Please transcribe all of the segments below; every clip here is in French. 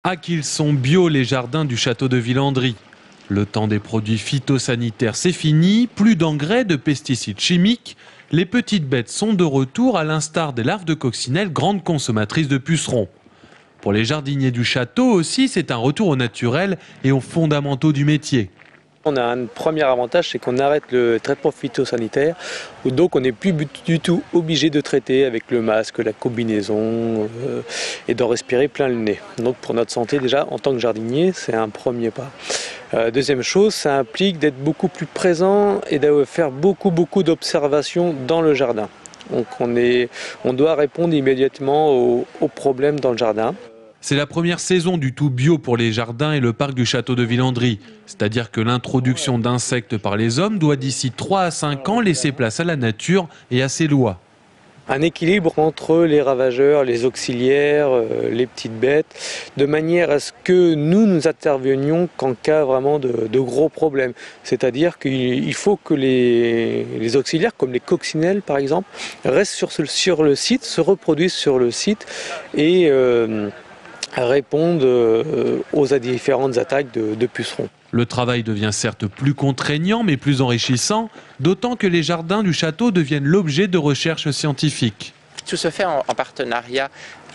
Ah qu'ils sont bio les jardins du château de Villandry. Le temps des produits phytosanitaires c'est fini, plus d'engrais, de pesticides chimiques. Les petites bêtes sont de retour à l'instar des larves de coccinelles, grandes consommatrices de pucerons. Pour les jardiniers du château aussi, c'est un retour au naturel et aux fondamentaux du métier. On a un premier avantage, c'est qu'on arrête le traitement phytosanitaire, donc on n'est plus du tout obligé de traiter avec le masque, la combinaison et d'en respirer plein le nez. Donc pour notre santé déjà, en tant que jardinier, c'est un premier pas. Deuxième chose, ça implique d'être beaucoup plus présent et de faire beaucoup d'observations dans le jardin. Donc on doit répondre immédiatement aux problèmes dans le jardin. C'est la première saison du tout bio pour les jardins et le parc du château de Villandry. C'est-à-dire que l'introduction d'insectes par les hommes doit d'ici 3 à 5 ans laisser place à la nature et à ses lois. Un équilibre entre les ravageurs, les auxiliaires, les petites bêtes, de manière à ce que nous intervenions qu'en cas vraiment de gros problèmes. C'est-à-dire qu'il faut que les auxiliaires, comme les coccinelles par exemple, restent sur le site, se reproduisent sur le site et répondent aux différentes attaques de pucerons. Le travail devient certes plus contraignant mais plus enrichissant, d'autant que les jardins du château deviennent l'objet de recherches scientifiques. Tout se fait en partenariat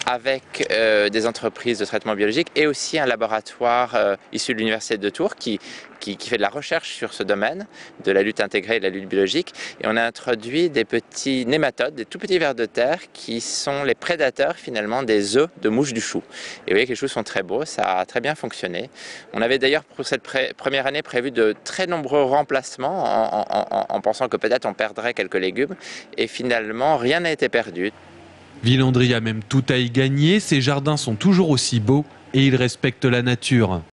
avec des entreprises de traitement biologique et aussi un laboratoire issu de l'université de Tours qui fait de la recherche sur ce domaine de la lutte intégrée et de la lutte biologique. Et on a introduit des petits nématodes, des tout petits vers de terre qui sont les prédateurs finalement des œufs de mouches du chou. Et vous voyez que les choux sont très beaux, ça a très bien fonctionné. On avait d'ailleurs pour cette première année prévu de très nombreux remplacements en pensant que peut-être on perdrait quelques légumes. Et finalement, rien n'a été perdu. Villandry a même tout à y gagner, ses jardins sont toujours aussi beaux et ils respectent la nature.